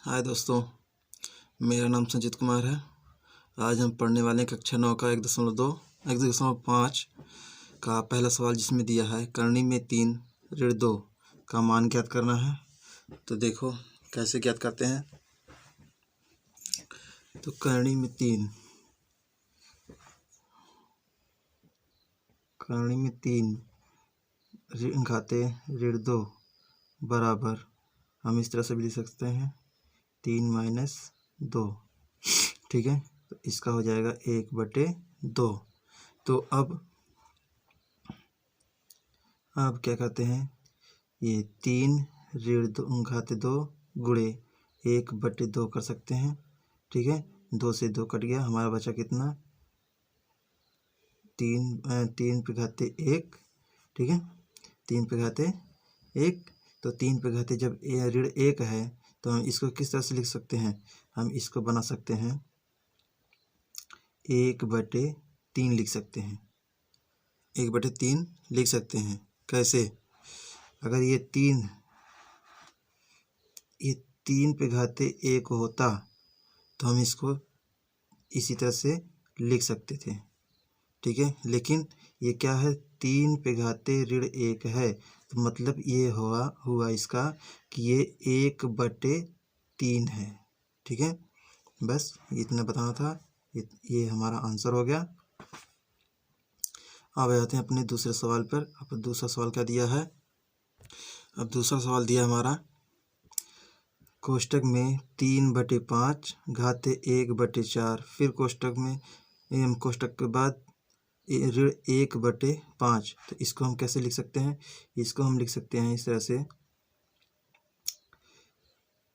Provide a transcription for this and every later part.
हाय दोस्तों, मेरा नाम संजीत कुमार है। आज हम पढ़ने वाले हैं कक्षा 9 का 1.5 का पहला सवाल, जिसमें दिया है करनी में 3 ऋण 2 का मान ज्ञात करना है। तो देखो कैसे ज्ञात करते हैं। तो करनी में 3 ऋण खाते ऋण 2 बराबर हम इस तरह से भी लिख सकते हैं 3 - 2। ठीक है, तो इसका हो जाएगा 1/2। तो अब क्या कहते हैं, ये 3 ऋण 2 घाते 2 गुणे 1/2 कर सकते हैं। ठीक है, 2 से 2 कट गया, हमारा बचा कितना 3 पे घाते 1। ठीक है, 3 पे घाते 1। तो 3 पे घाते जब ऋण 1 है तो हम इसको किस तरह से लिख सकते हैं, हम इसको बना सकते हैं 1/3 लिख सकते हैं। 1/3 लिख सकते हैं। कैसे? अगर ये 3 पे घाते 1 होता तो हम इसको इसी तरह से लिख सकते थे। ठीक है, लेकिन ये क्या है, 3 पे घाते ऋण 1 है, तो मतलब ये हुआ इसका कि ये 1/3 है। ठीक है, बस इतना बताना था। ये हमारा आंसर हो गया। अब आते हैं अपने दूसरे सवाल पर। अब दूसरा सवाल क्या दिया है। अब दूसरा सवाल दिया हमारा कोष्टक में 3/5 घाते 1/4, फिर कोष्टक के बाद ऋण 1/5। तो इसको हम कैसे लिख सकते हैं, इसको हम लिख सकते हैं इस तरह से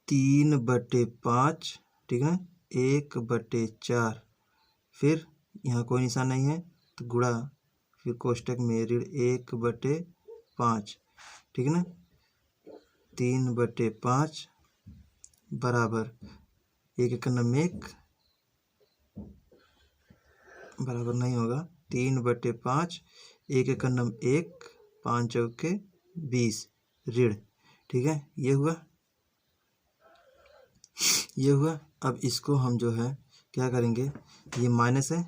3/5। ठीक है, 1/4, फिर यहाँ कोई निशान नहीं है तो गुणा, फिर कोष्टक में ऋण 1/5। ठीक है ना, 3/5 बराबर 1 बराबर नहीं होगा, 3/5 1 5 चौके 20 ऋण। ठीक है, ये हुआ। अब इसको हम जो है क्या करेंगे, ये माइनस है,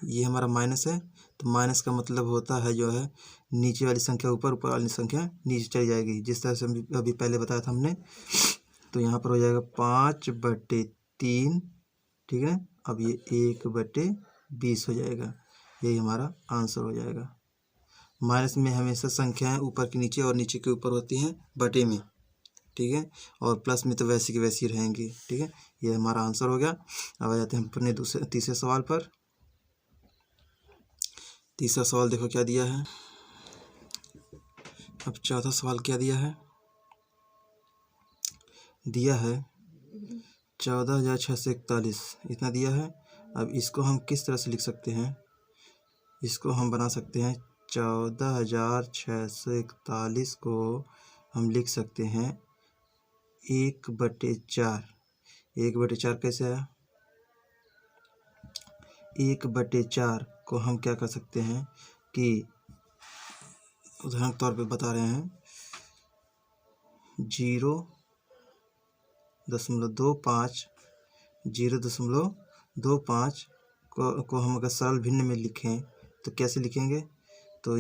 ये हमारा माइनस है, तो माइनस का मतलब होता है जो है नीचे वाली संख्या ऊपर, ऊपर वाली संख्या नीचे चली जाएगी, जिस तरह से अभी पहले बताया था हमने। तो यहाँ पर हो जाएगा 5/3। ठीक है, अब ये 1/20 हो जाएगा। यही हमारा आंसर हो जाएगा। माइनस में हमेशा संख्याएं ऊपर के नीचे और नीचे के ऊपर होती हैं बटे में। ठीक है, और प्लस में तो वैसी की वैसी रहेंगी। ठीक है, ये हमारा आंसर हो गया। अब आ जाते हैं अपने तीसरे सवाल पर। तीसरा सवाल देखो क्या दिया है। अब चौथा सवाल क्या दिया है 14,641, इतना दिया है। अब इसको हम किस तरह से लिख सकते हैं, इसको हम बना सकते हैं 14,641 को हम लिख सकते हैं 1/4। 1/4 कैसे आया, 1/4 को हम क्या कर सकते हैं कि उदाहरण के तौर पे बता रहे हैं 0.25 को हम अगर सरल भिन्न में लिखें तो कैसे लिखेंगे, तो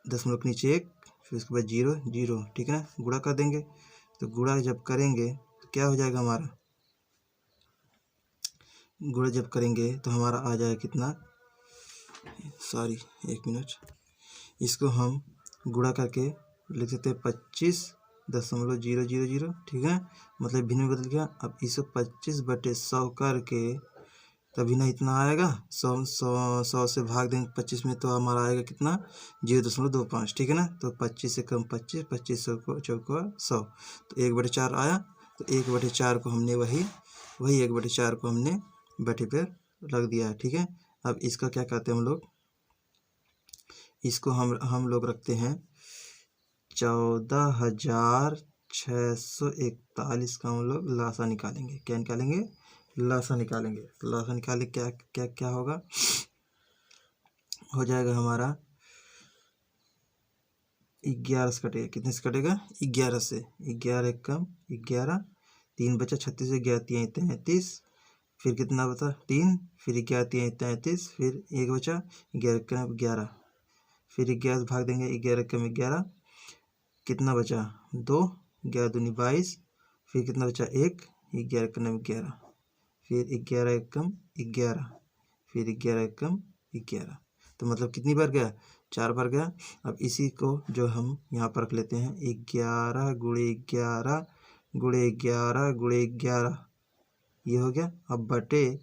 दशमलव के नीचे 1, फिर उसके बाद 0 0। ठीक है ना, गुणा कर देंगे। तो गुणा जब करेंगे तो क्या हो जाएगा हमारा, गुणा जब करेंगे तो हमारा आ जाएगा कितना, सॉरी 1 मिनट, इसको हम गुणा करके लिख सकते हैं 25.000। ठीक है, मतलब भिन्न में बदल गया। अब इसको 25/100 करके तभी ना इतना आएगा, 100 से भाग देंगे 25 में, तो हमारा आएगा कितना 0.25। ठीक है ना, तो 25 से कम 25, 25 चौका 100, तो 1/4 आया। तो 1/4 को हमने वही 1/4 को हमने बटे पर रख दिया है। ठीक है, अब इसका क्या कहते हैं हम लोग, इसको हम लोग रखते हैं 14,641 का हम लोग लासा निकालेंगे। क्या निकालेंगे, लासा निकालेंगे। तो लासा निकाले क्या क्या क्या होगा, हो जाएगा हमारा 11 से कटेगा, कितने से कटेगा? 11 से। 11 एक कम 11, 3 बचा, 36 से 11 3 33, फिर कितना बता 3, फिर 11 3 33, फिर 1 बचा, 11 कम 11, फिर 11 से भाग देंगे, 11 कम 11, कितना बचा 2, 11 दूनी 22, फिर कितना बचा 1, 11 कम 11, फिर 11 एक कम 11, फिर 11 एक कम 11। तो मतलब कितनी बार गया? 4 बार गया। अब इसी को जो हम यहाँ पर रख लेते हैं 11 गुणे 11 गुणे 11 गुणे 11, ये हो गया। अब बटे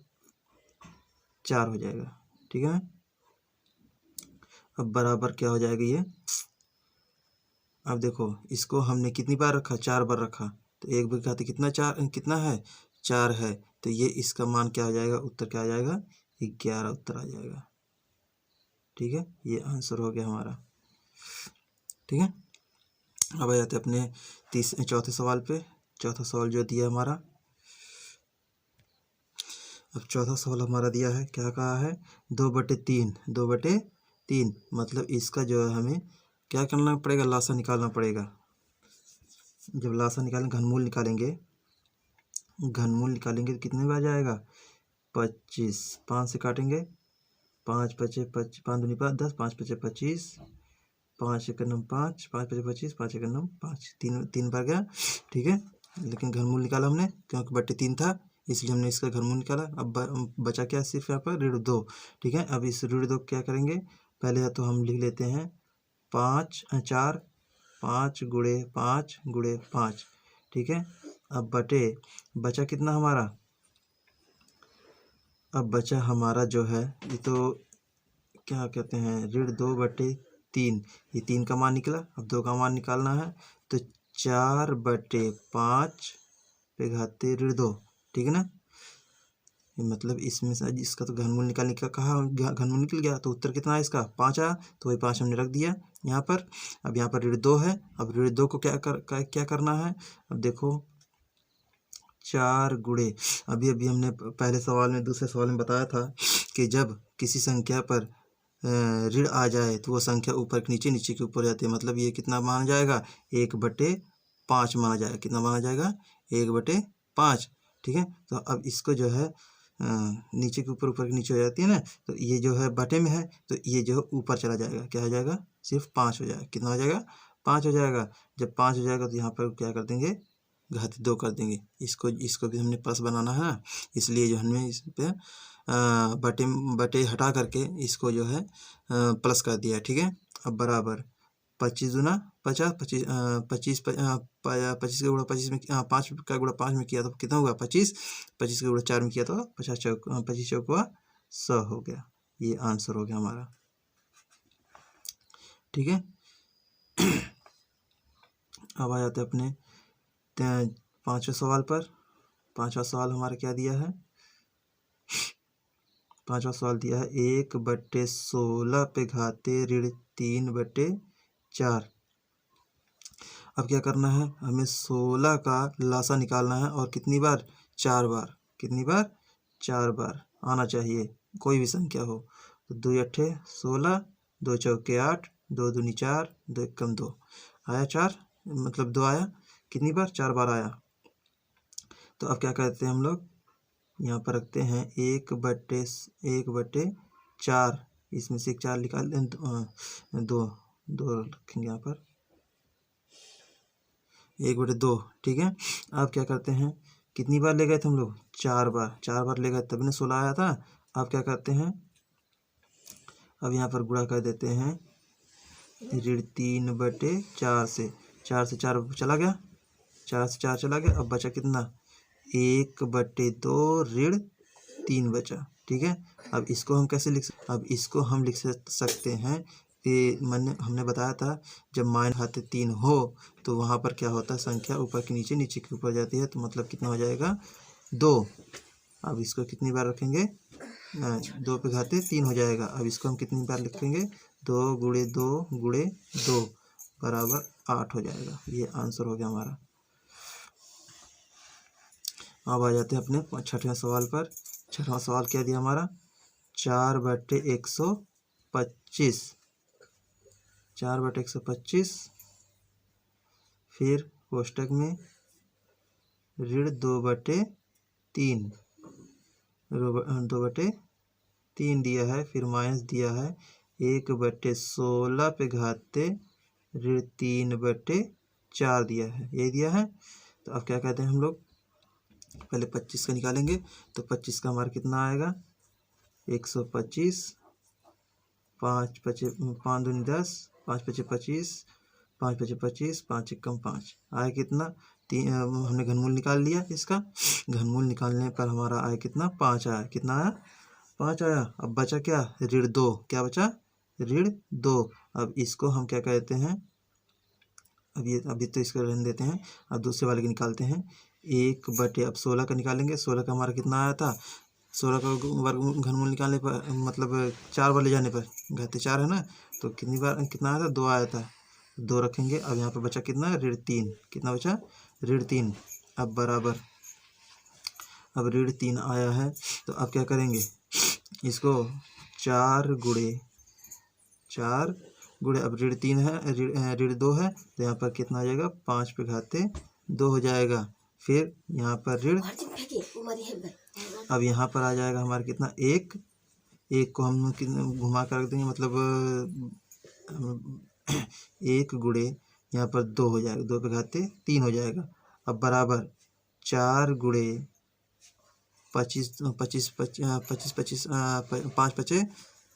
4 हो जाएगा, ठीक है ना। अब बराबर क्या हो जाएगा ये? अब देखो इसको हमने कितनी बार रखा? 4 बार रखा, तो एक बार खाते कितना कितना है? 4 है। तो ये इसका मान क्या हो जाएगा? उत्तर क्या आ जाएगा? 11 उत्तर आ जाएगा, ठीक है। ये आंसर हो गया हमारा, ठीक है। अब आ जाते अपने चौथे सवाल पे। चौथा सवाल जो दिया हमारा, अब चौथा सवाल हमारा दिया है, क्या कहा है? 2/3, 2/3, मतलब इसका जो है हमें क्या करना पड़ेगा? लासा निकालना पड़ेगा। जब लासा निकालेंगे, घनमूल निकालेंगे, घनमूल निकालेंगे तो कितने बार जाएगा? 25, 5 से काटेंगे, 5 पचे 5 दूनी 5 10, 5 पचे 25, 5 एक नम 5, 5 पचे 25, 5 एक नम 5, 3 बार गया, ठीक है। लेकिन घनमूल निकाला हमने, क्योंकि 3 था इसलिए हमने इसका घनमूल निकाला। अब बचा क्या? सिर्फ यहाँ पर ऋण 2, ठीक है। अब इस ऋण 2 क्या करेंगे? पहले तो हम लिख लेते हैं 4 5 गुणे 5 गुणे 5, ठीक है। अब बटे बचा कितना हमारा? अब बचा हमारा जो है ये तो क्या कहते हैं, ऋण 2/3, ये 3 का मान निकला। अब 2 का मान निकालना है, तो 4/5 पे घाते ऋण 2, ठीक है ना। मतलब इसमें से इसका तो घनमूल निकालने का कहा, घनमूल निकल गया, तो उत्तर कितना है इसका? 5 आया। तो वही 5 हमने रख दिया यहाँ पर। अब यहाँ पर ऋण 2 है। अब ऋण 2 को क्या करना है? अब देखो 4 गुणे, अभी अभी हमने पहले सवाल में, दूसरे सवाल में बताया था कि जब किसी संख्या पर ऋण आ जाए तो वो संख्या ऊपर के नीचे, नीचे के ऊपर जाती है। मतलब ये कितना माना जाएगा? 1/5 माना जाएगा। कितना माना जाएगा? 1/5, ठीक है। तो अब इसको जो है नीचे के ऊपर, ऊपर के नीचे हो जाती है ना, तो ये जो है बटे में है, तो ये जो है ऊपर चला जाएगा। क्या हो जाएगा? सिर्फ 5 हो जाएगा। कितना हो जाएगा? 5 हो जाएगा। जब 5 हो जाएगा तो यहाँ पर क्या कर देंगे? घात 2 कर देंगे। इसको भी हमने प्लस बनाना है ना, इसलिए जो हमने इस पे बटे हटा करके इसको जो है प्लस कर दिया, ठीक है। अब बराबर 25 दूना 50, 25 25 25 का गुणा 25 में 5 का गुणा 5 में किया तो कितना हुआ? 25, 25 का गुणा 4 में किया तो 25 चौका 100 हो गया। ये आंसर हो गया हमारा, ठीक है। अब आ जाते अपने 5वें सवाल पर। 5वां सवाल हमारा क्या दिया है? 5वां सवाल दिया है 1/16 पे घाते ऋण 3/4। अब क्या करना है? हमें 16 का लासा निकालना है, और कितनी बार? 4 बार। कितनी बार? 4 बार आना चाहिए, कोई भी संख्या हो। तो 2 अट्ठे 16, 2 चौके 8, 2 दूनी 4, 2 एकम 2 आया 4, मतलब 2 आया। कितनी बार? 4 बार आया। तो अब क्या करते हैं हम लोग? यहाँ पर रखते हैं 1/4, इसमें से 4 निकाल दें, 2 रखेंगे यहाँ पर, 1/2, ठीक है। अब क्या करते हैं? कितनी बार ले गए थे हम लोग? 4 बार। 4 बार ले गए तब ने 16 आया था। अब क्या करते हैं? अब यहाँ पर गुणा कर देते हैं ऋण 3/4 से। 4 से 4 चला गया, 4 से 4 चला गया। अब बचा कितना? 1/2 ऋण 3 बचा, ठीक है। अब इसको हम कैसे अब इसको हम लिख सकते हैं कि हमने बताया था जब मान खाते 3 हो तो वहाँ पर क्या होता है? संख्या ऊपर के नीचे, नीचे के ऊपर जाती है। तो मतलब कितना हो जाएगा? 2। अब इसको कितनी बार रखेंगे? 2 पे घाते 3 हो जाएगा। अब इसको हम कितनी बार लिखेंगे? 2 गुणे 2 गुणे 2 बराबर 8 हो जाएगा। ये आंसर हो गया हमारा। अब आ जाते हैं अपने 6वें सवाल पर। 6वां सवाल क्या दिया हमारा? 4/125, 4/125, फिर कोष्टक में ऋण 2/3, 2/3 दिया है, फिर माइनस दिया है 1/16 पे घाते ऋण 3/4 दिया है, यही दिया है। तो अब क्या कहते हैं हम लोग, पहले 25 का निकालेंगे। तो 25 का हमारा कितना आएगा, 125, 5 पचे 5 दूनी 10, 5 पचे 25, 5 पचे 25, 5 एकम 5 आया कितना, हमने घनमूल निकाल लिया। इसका घनमूल निकालने पर हमारा आया कितना, 5 आया। कितना आया, 5 आया। अब बचा क्या, ऋण 2, क्या बचा, ऋण 2। अब इसको हम क्या कहते हैं, अभी तो इसको रहने देते हैं, अब दूसरे वाले के निकालते हैं। 1/, अब 16 का निकालेंगे। 16 का हमारा कितना आया था, 16 का वर्ग घनमूल निकालने पर मतलब 4 बार ले जाने पर घाते 4 है ना, तो कितनी बार कितना आया था, 2 आया था, 2 रखेंगे। अब यहाँ पर बचा कितना, ऋण 3, कितना बचा, ऋण 3। अब बराबर, अब ऋण 3 आया है, तो अब क्या करेंगे, इसको 4 गुणे अब ऋण 3 है, ऋण 2 है, तो यहाँ पर कितना आ जाएगा, 5 पे घाते 2 हो जाएगा। फिर यहाँ पर ऋण, अब यहाँ पर आ जाएगा हमारा कितना, 1 को हम घुमा कर रख देंगे, मतलब 1 गुणे यहाँ पर 2 हो जाएगा, 2 पे घाते 3 हो जाएगा। अब बराबर 4 गुणे 25, 25, 25, 25, 5 पचे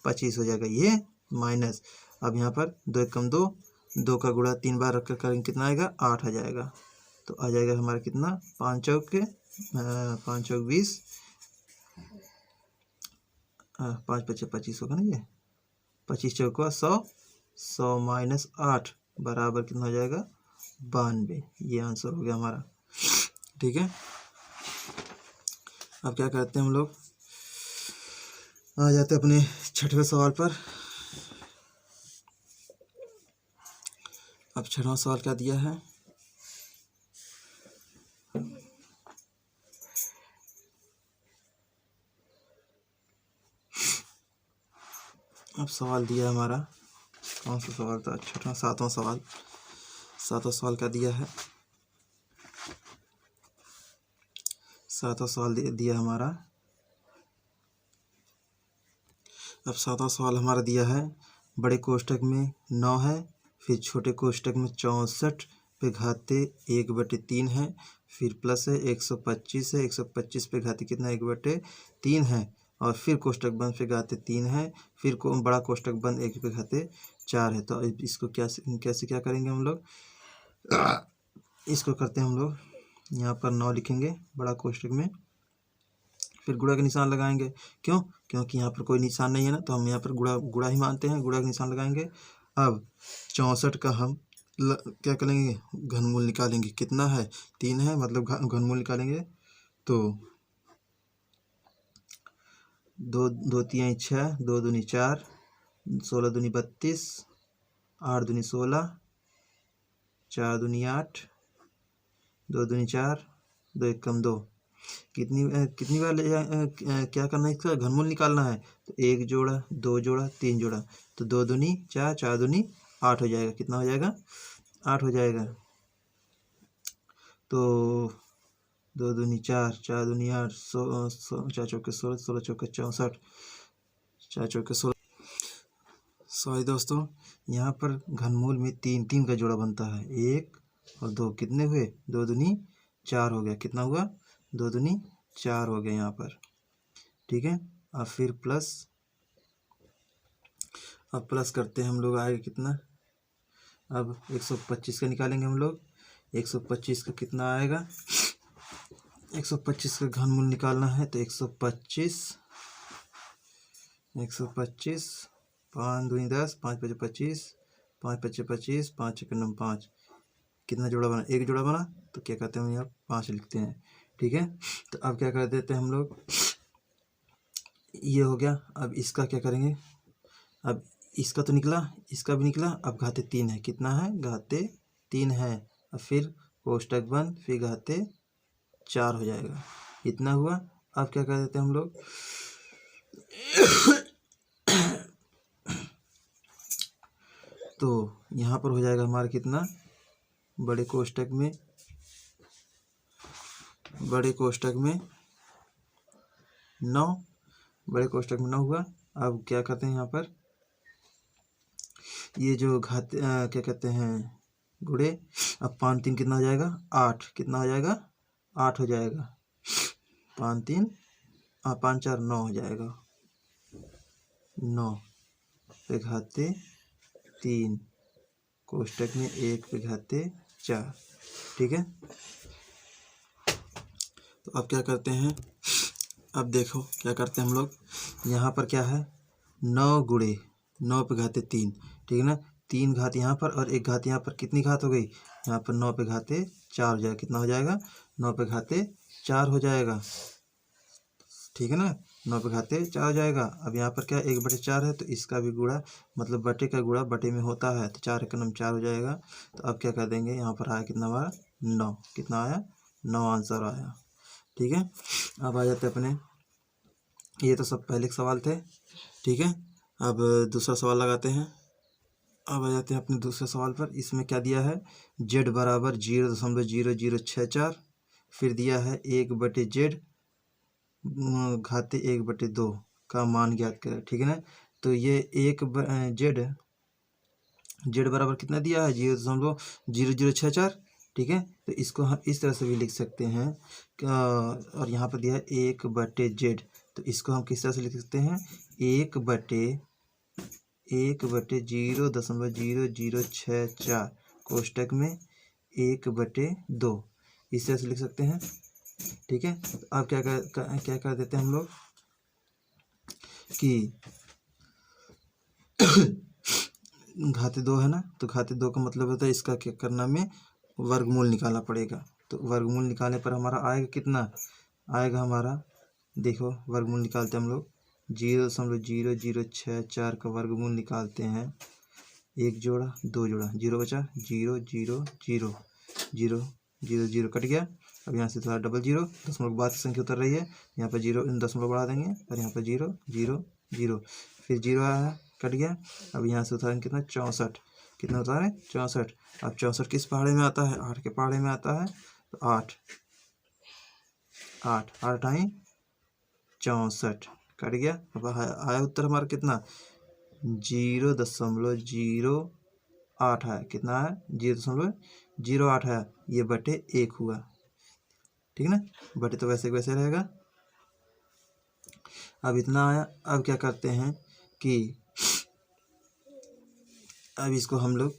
25 हो जाएगा, ये माइनस। अब यहाँ पर 2 एकम 2, 2 का गुणा 3 बार रख कर करेंगे, कितना आएगा, 8 आ जाएगा। तो आ जाएगा हमारा कितना, 5 चौक 20, 5 पचे 25 होगा ना, ये 25 चौका 100, 100 माइनस 8 बराबर कितना हो जाएगा, 92। ये आंसर हो गया हमारा। ठीक है, अब क्या करते हैं हम लोग, आ जाते हैं अपने 6वें सवाल पर। अब 6वां सवाल क्या दिया है, अब सवाल दिया हमारा, कौन सा सवाल था, 7वां सवाल। 7वां सवाल क्या दिया है, 7वां सवाल दिया हमारा, अब 7वां सवाल हमारा दिया है, बड़े कोष्टक में 9 है, फिर छोटे कोष्टक में 64 पे घाते 1/3 है, फिर प्लस है 125 है, 125 पे घाते कितना, 1/3 है, और फिर कोष्टक बंद पे घाते 3 है, फिर बड़ा कोष्टक बंद 1 पे घाते 4 है। तो इसको कैसे क्या करेंगे हम लोग, इसको करते हैं हम लोग, यहाँ पर 9 लिखेंगे बड़ा कोष्टक में, फिर गुणा का निशान लगाएंगे। क्यों, क्योंकि यहाँ पर कोई निशान नहीं है ना, तो हम यहाँ पर गुणा ही मानते हैं, गुणा का निशान लगाएंगे। अब 64 का हम क्या करेंगे, घनमूल निकालेंगे। कितना है, 3 है, मतलब घनमूल निकालेंगे। तो 2 2 3 6, 2 दूनी 4, 16 दूनी 32, 8 दूनी 16, 4 दूनी 8, 2 दूनी 4, 2 एकम 2। कितनी बार क्या करना है, इसका घनमूल निकालना है। तो 1 जोड़ा, 2 जोड़ा, 3 जोड़ा, तो 2 दूनी 4, 4 दूनी 8 हो जाएगा। कितना हो जाएगा, 8 हो जाएगा। तो 2 दूनी 4, 4 दूनी 8, 4 चौके 16, 16 चौके 64, 4 चौके 16। सॉरी दोस्तों, यहाँ पर घनमूल में 3 का जोड़ा बनता है, 1 और 2, कितने हुए, 2 दूनी 4 हो गया। कितना हुआ, 2 दूनी 4 हो गया यहाँ पर। ठीक है, अब फिर प्लस, अब प्लस करते हैं हम लोग, आएगा कितना, अब 125 का निकालेंगे हम लोग। 125 का कितना आएगा, 125 का घनमूल निकालना है। तो 125, 5 दूनी 10, 5 पचे 25, 5 पचे 25, 5 एकम 5, कितना जोड़ा बना, 1 जोड़ा बना। तो क्या कहते हैं, यहाँ 5 लिखते हैं। ठीक है, तो अब क्या कर देते हैं हम लोग, ये हो गया। अब इसका क्या करेंगे, अब इसका तो निकला, इसका भी निकला। अब घाते 3 है, कितना है, घाते 3 है। अब फिर कोष्टक बंद, फिर घाते 4 हो जाएगा। इतना हुआ। अब क्या कर देते हैं हम लोग, तो यहाँ पर हो जाएगा हमारा कितना, बड़े कोष्टक में 9, बड़े कोष्टक में 9 हुआ। अब क्या करते हैं यहाँ पर, ये जो घात क्या कहते हैं गुणे, अब 5 3 कितना हो जाएगा 8, कितना हो जाएगा 8 हो जाएगा, 5 3 5 4 9 हो जाएगा, 9 पे घाते 3 कोष्टक में 1 पे घाते 4। ठीक है, तो अब क्या करते हैं, अब देखो क्या करते हैं हम लोग, यहाँ पर क्या है 9 गुणे 9 पे घाते 3, ठीक है ना, 3 घात यहाँ पर और 1 घात यहाँ पर, कितनी घात हो गई यहाँ पर 9 पे घाते 4 हो जाएगा, कितना हो जाएगा 9 पे घाते 4 हो जाएगा। ठीक है ना, 9 पे घाते 4 हो जाएगा। अब यहाँ पर क्या 1/4 है, तो इसका भी गुणा मतलब बटे का गुणा बटे में होता है, तो 4 एकम 4 हो जाएगा। तो अब क्या कर देंगे, यहाँ पर आया कितना हमारा 9, कितना आया 9 आंसर आया। ठीक है, अब आ जाते अपने, ये तो सब पहले के सवाल थे। ठीक है, अब दूसरा सवाल लगाते हैं। अब आ जाते हैं अपने दूसरे सवाल पर। इसमें क्या दिया है, z बराबर 0.0064, फिर दिया है 1/z घाते 1/2 का मान ज्ञात करें। ठीक है ना, तो ये z बराबर कितना दिया है 0.0064। ठीक है, तो इसको हम इस तरह से भी लिख सकते हैं, और यहाँ पर दिया है 1/z, तो इसको हम किस तरह से लिख सकते हैं 1/0.0064 कोष्टक में 1/2, इस तरह से लिख सकते हैं। ठीक है, तो अब क्या कर देते हैं हम लोग कि घाते 2 है ना, तो घाते 2 का मतलब होता है इसका क्या करना में वर्गमूल निकालना पड़ेगा। तो वर्गमूल निकालने पर हमारा आएगा कितना, आएगा हमारा, देखो वर्गमूल निकालते हैं हम लोग 0.0064 का वर्गमूल निकालते हैं, 1 जोड़ा 2 जोड़ा 0 बचा, 0 0 0 0 0 0 कट गया। अब यहाँ से थोड़ा डबल 0, दशमलव के बाद की संख्या उतर रही है, यहाँ पर 0 दशमलव बढ़ा देंगे और यहाँ पर 0 0 0, फिर 0 आया कट गया। अब यहाँ से उतारेंगे कितना 64, कितना उतारे 64। अब 64 किस पहाड़े में आता है, 8 के पहाड़े में आता है, तो 8 8 8 आई 64 कट गया। अब आया उत्तर हमारा कितना 0.08 है, कितना है 0.08 है, ये बटे 1 हुआ। ठीक है ना, बटे तो वैसे वैसे रहेगा। अब इतना आया। अब क्या करते हैं कि अब इसको हम लोग,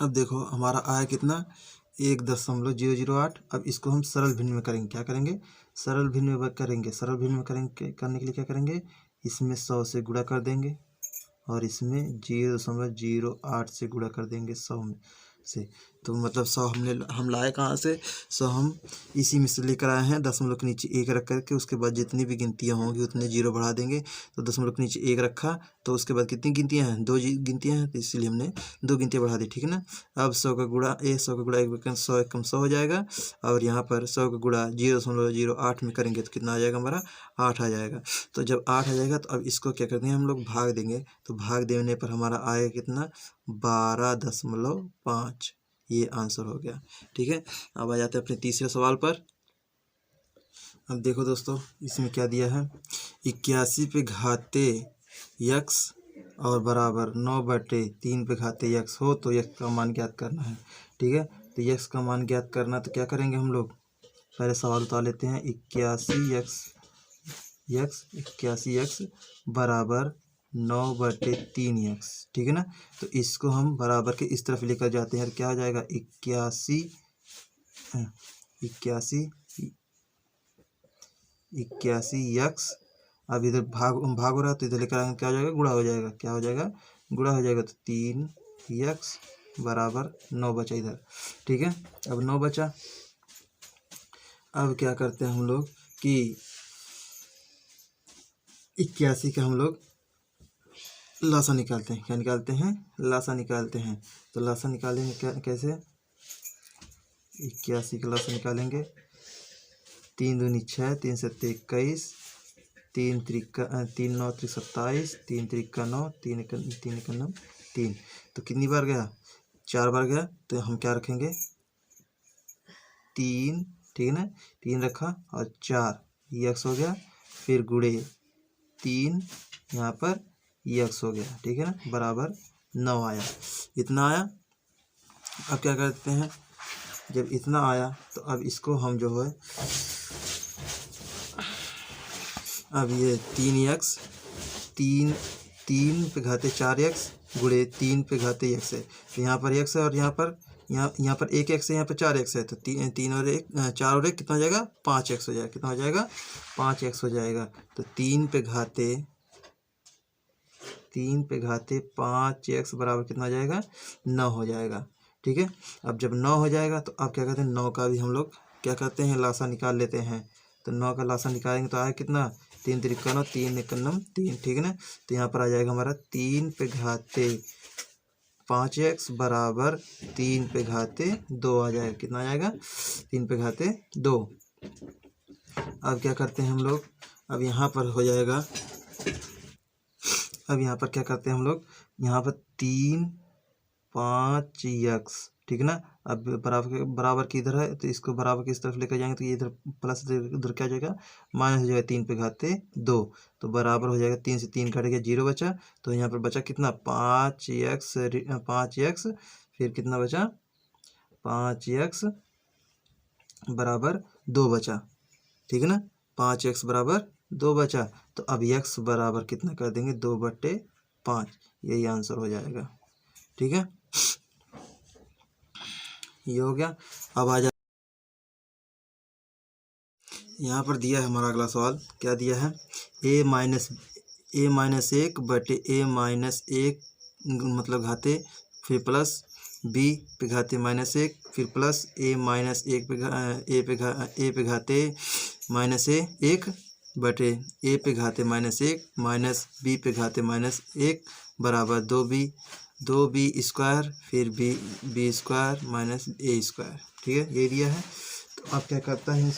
अब देखो हमारा आया कितना 1.008। अब इसको हम सरल भिन्न में करेंगे, क्या करेंगे सरल भिन्न में करेंगे। सरल भिन्न में करेंगे, करने के लिए क्या करेंगे, इसमें 100 से गुणा कर देंगे और इसमें 0.08 से गुणा कर देंगे 100 में से। तो मतलब 100 हम लाए कहाँ से, 100 हम इसी में से लेकर आए हैं, दशमलव के नीचे 1 रख करके, उसके बाद जितनी भी गिनतियाँ होंगी उतने 0 बढ़ा देंगे। तो दशमलव के नीचे 1 रखा, तो उसके बाद कितनी गिनतियाँ हैं 2 गिनतियाँ हैं, तो इसलिए हमने 2 गिनतियाँ बढ़ा दी। ठीक है ना, अब 100 का गुणा 100 का गुणा 100 एकम 100 हो जाएगा, और यहाँ पर 100 का गुणा 0.08 में करेंगे तो कितना आ जाएगा हमारा 8 आ जाएगा। तो जब 8 आ जाएगा तो अब इसको क्या करते हैं हम लोग भाग देंगे, तो भाग देने पर हमारा आएगा कितना 12.5, ये आंसर हो गया। ठीक है, अब आ जाते हैं अपने तीसरे सवाल पर। अब देखो दोस्तों, इसमें क्या दिया है, 81 पे घाते x और बराबर 9/3 पे घाते x हो तो x का मान ज्ञात करना है। ठीक है, तो x का मान ज्ञात करना, तो क्या करेंगे हम लोग, पहले सवाल उतार लेते हैं। 81x बराबर 9/3x। ठीक है ना, तो इसको हम बराबर के इस तरफ लेकर जाते हैं, क्या हो जाएगा 81x। अब इधर भाग हो रहा है तो इधर लेकर आएंगे, क्या हो जाएगा गुणा हो जाएगा, क्या हो जाएगा गुणा हो जाएगा, तो 3x बराबर 9 बचा इधर। ठीक है, अब 9 बचा। अब क्या करते हैं हम लोग कि 81 का हम लोग लासा निकालते हैं, क्या निकालते हैं लासा निकालते हैं। तो लासा निकालेंगे क्या, कैसे 81 का लासा निकालेंगे, 3 दूनी 6, 3 7 21, 3 9 27, 3 3 9, 3 1 9 3। तो कितनी बार गया? 4 बार गया। तो हम क्या रखेंगे? 3, ठीक है ना, 3 रखा और 4 यक्स हो गया, फिर गुणे 3 यहाँ पर यक्स हो गया, ठीक है ना, बराबर 9 आया। इतना आया। अब क्या करते हैं? जब इतना आया तो अब इसको हम जो है, अब ये 3x 3 पे घाते 4x गुणे 3 पे घाते x है। तो यहाँ पर x है और यहाँ पर 1x है, यहाँ पर 4x है। तो 3 और 1 4 और 1 कितना हो जाएगा? 5x हो जाएगा। कितना हो जाएगा? 5x हो जाएगा। तो 3 पे घाते 5x बराबर कितना हो जाएगा? 9 हो जाएगा, ठीक है। अब जब 9 हो जाएगा तो अब क्या करते हैं? 9 का भी हम लोग क्या करते हैं? लासा निकाल लेते हैं। तो 9 का लासा निकालेंगे तो आया कितना? 3 3 9, 3 1 9 3, ठीक है ना। तो यहाँ पर आ जाएगा हमारा 3 पे घाते 5x बराबर 3 पे घाते 2 आ जाएगा। कितना आ जाएगा? 3 पे घाते 2। अब क्या करते हैं हम लोग? अब यहाँ पर हो जाएगा, अब यहाँ पर क्या करते हैं हम लोग? यहाँ पर 3 5x, ठीक है ना। अब बराबर की इधर है तो इसको बराबर की इस तरफ लेकर जाएंगे तो ये इधर प्लस, इधर क्या हो जाएगा? माइनस हो जाएगा। 3 पे घाते 2 तो बराबर हो जाएगा। 3 से 3 कट गया, 0 बचा। तो यहाँ पर बचा कितना? 5x, फिर कितना बचा? 5x बराबर 2 बचा, ठीक है ना। 5x बराबर 2 बचा। तो अब x बराबर कितना कर देंगे? 2/5। यही आंसर हो जाएगा, ठीक है। ये हो गया। अब आ जा, यहाँ पर दिया है हमारा अगला सवाल। क्या दिया है? a माइनस 1/a-1 मतलब घाते, फिर प्लस b पे घाते -1, फिर प्लस a माइनस 1 पे a पे घाते -1 बटे a पे घाते -1 माइनस b पे घाते -1 बराबर 2b स्क्वायर, फिर b square minus a square, ठीक है। ये दिया है। तो अब क्या करता है?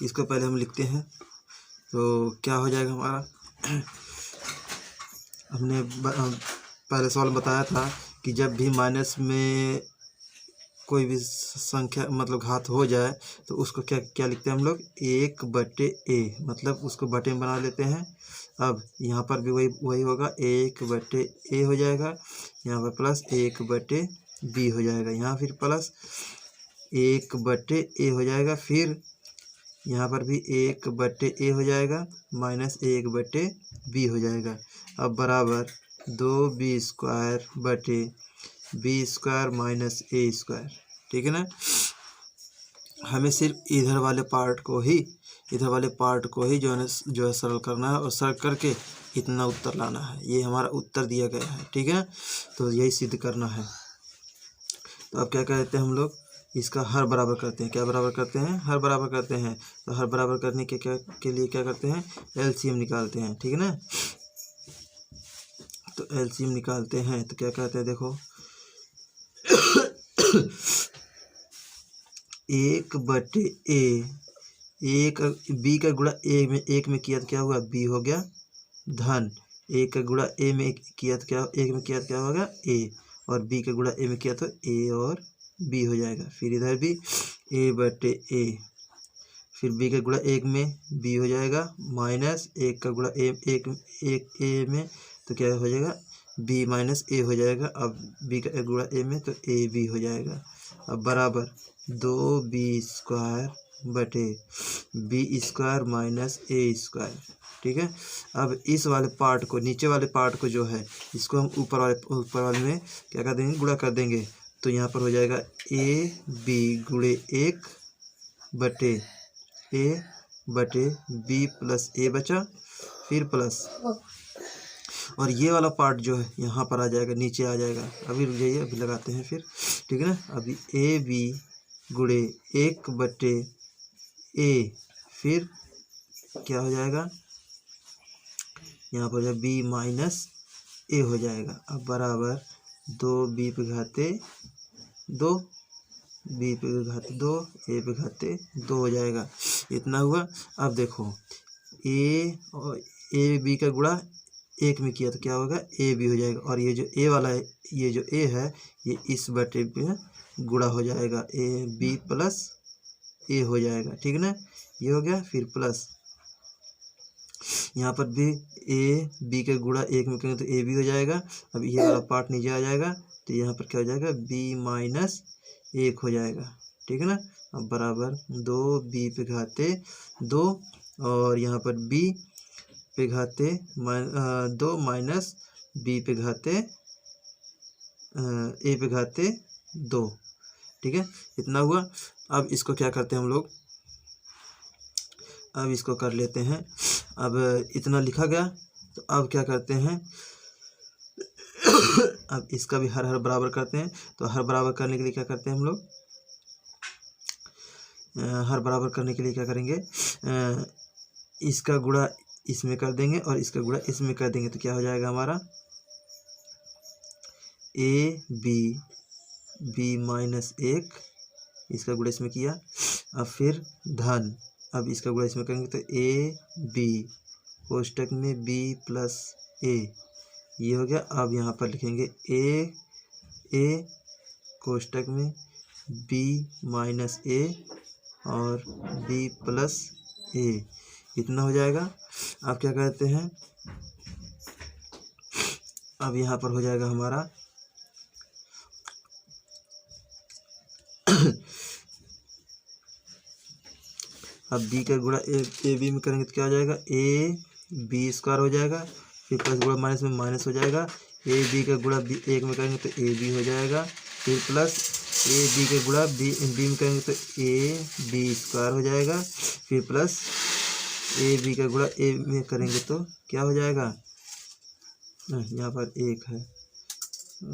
इसको पहले हम लिखते हैं। तो क्या हो जाएगा हमारा? हमने पहले सवाल बताया था कि जब भी माइनस में कोई भी संख्या मतलब घात हो जाए तो उसको क्या लिखते हैं हम लोग? 1/a, मतलब उसको बटे में बना लेते हैं। अब यहाँ पर भी वही होगा, 1/a हो जाएगा। यहाँ पर प्लस 1/b हो जाएगा, यहाँ फिर प्लस 1/a हो जाएगा, फिर यहाँ पर भी 1/a हो जाएगा माइनस 1/b हो जाएगा। अब बराबर 2b स्क्वायर बटे b square minus a square, ठीक है ना। हमें सिर्फ इधर वाले पार्ट को ही जो है सरल करना है और सरल करके इतना उत्तर लाना है। ये हमारा उत्तर दिया गया है, ठीक है ना। तो यही सिद्ध करना है। तो अब क्या कहते हैं हम लोग? इसका हर बराबर करते हैं। क्या बराबर करते हैं? हर बराबर करते हैं। तो हर बराबर करने के लिए क्या करते हैं? एलसीएम निकालते हैं, ठीक है ना। तो एलसीएम निकालते हैं तो क्या कहते हैं? देखो 1/a, एक b का गुणा एक में किया तो क्या हुआ? b हो गया धन। a का गुणा a में किया तो क्या? एक में किया तो क्या होगा? a, और b का गुणा a में किया तो a और b हो जाएगा। फिर इधर भी a/a, फिर b का गुणा 1 में b हो जाएगा माइनस 1 का गुणा एक a में तो क्या हो जाएगा? b माइनस a हो जाएगा। अब b का गुणा a में तो a b हो जाएगा। अब बराबर 2b स्क्वायर बटे b square minus a square, ठीक है। अब इस वाले पार्ट को, नीचे वाले पार्ट को जो है, इसको हम ऊपर वाले में क्या कर देंगे? गुणा कर देंगे। तो यहाँ पर हो जाएगा ab गुणे 1 बटे b प्लस a बचा, फिर प्लस, और ये वाला पार्ट जो है यहाँ पर आ जाएगा, नीचे आ जाएगा। अभी रुक जाइए, अभी लगाते हैं फिर, ठीक है ना। अभी ab गुणे 1 बटे a, फिर क्या हो जाएगा? यहाँ पर b माइनस a हो जाएगा। अब बराबर 2b पे घाते 2, b पे घाते 2, a पे घाते 2 हो जाएगा। इतना हुआ। अब देखो ए और ए बी का गुणा एक में किया तो क्या होगा, ए बी हो जाएगा। और ये जो ए वाला है, ये जो ए है, ये इस बटे पे गुणा हो जाएगा, ए बी प्लस ए हो जाएगा, ठीक ना। ये हो गया। फिर प्लस यहाँ पर भी ए बी के गुणा एक में करेंगे तो ए बी हो जाएगा। अब ये वाला पार्ट नीचे आ जाएगा तो यहाँ पर क्या हो जाएगा, बी माइनस एक हो जाएगा, ठीक है ना। अब बराबर 2 बी पे घाते 2 और यहाँ पर बी पे घाते 2 माइनस बी पे घाते ए पे घाते 2, ठीक है। इतना हुआ। अब इसको क्या करते हैं हम लोग, अब इसको कर लेते हैं। अब इतना लिखा गया तो अब क्या करते हैं अब इसका भी हर हर बराबर करते हैं। तो हर बराबर करने के लिए क्या करते हैं हम लोग, हर बराबर करने के लिए क्या करेंगे, इसका गुणा इसमें कर देंगे और इसका गुणा इसमें कर देंगे तो क्या हो जाएगा हमारा, ए बी माइनस एक, इसका गुणा इसमें किया। अब फिर धन, अब इसका गुणा इसमें करेंगे तो ए बी कोष्टक में बी प्लस ए, ये हो गया। अब यहाँ पर लिखेंगे ए कोष्टक में बी माइनस ए और बी प्लस ए, इतना हो जाएगा। अब क्या कहते हैं, अब यहाँ पर हो जाएगा हमारा अब बी का गुणा ए बी में करेंगे तो क्या हो जाएगा, ए बी स्क्वायर हो जाएगा। फिर प्लस गुणा माइनस में माइनस हो जाएगा। ए बी का गुणा बी एक में करेंगे तो ए बी हो जाएगा। फिर प्लस ए बी का गुणा बी में करेंगे तो ए बी स्क्वायर हो जाएगा। फिर प्लस ए बी का गुणा ए में करेंगे तो क्या हो जाएगा, यहाँ पर एक है,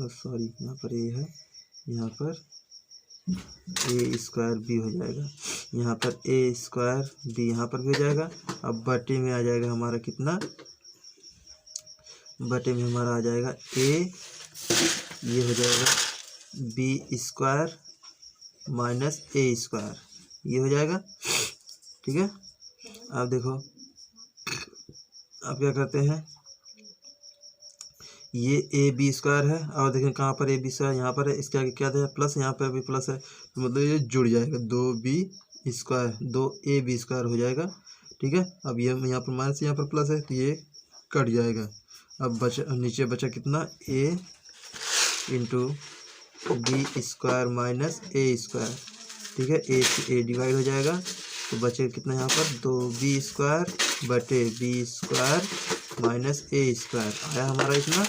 सॉरी यहाँ पर ए है, यहाँ पर ए स्क्वायर बी हो जाएगा। यहाँ पर ए स्क्वायर बी यहाँ पर भी हो जाएगा। अब बटे में आ जाएगा हमारा कितना, बटे में हमारा आ जाएगा ए, ये हो जाएगा B square minus A square, ये हो जाएगा, ठीक है। अब देखो अब क्या करते हैं, ये ए बी स्क्वायर है और देखें कहाँ पर ए बी स्क्वायर, यहाँ पर है, इसके आगे क्या था प्लस, यहाँ पर भी प्लस है तो मतलब ये जुड़ जाएगा, 2b स्क्वायर 2ab स्क्वायर हो जाएगा, ठीक है। अब ये यहाँ पर माइनस यहाँ पर प्लस है तो ये कट जाएगा। अब बचा नीचे बचा कितना, a into B square minus A square, ठीक है। ए से ए डिवाइड हो जाएगा तो बचेगा कितना यहाँ पर, 2b स्क्वायर बटे B square minus A square आया हमारा, इतना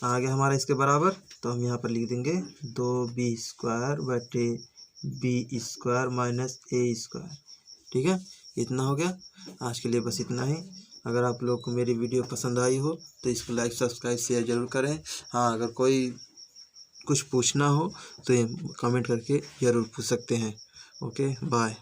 आ गया हमारा इसके बराबर। तो हम यहाँ पर लिख देंगे 2b स्क्वायर बटे B square minus A square, ठीक है। इतना हो गया। आज के लिए बस इतना ही। अगर आप लोग को मेरी वीडियो पसंद आई हो तो इसको लाइक सब्सक्राइब शेयर ज़रूर करें। हाँ, अगर कोई कुछ पूछना हो तो कमेंट करके ज़रूर पूछ सकते हैं। Okay, bye.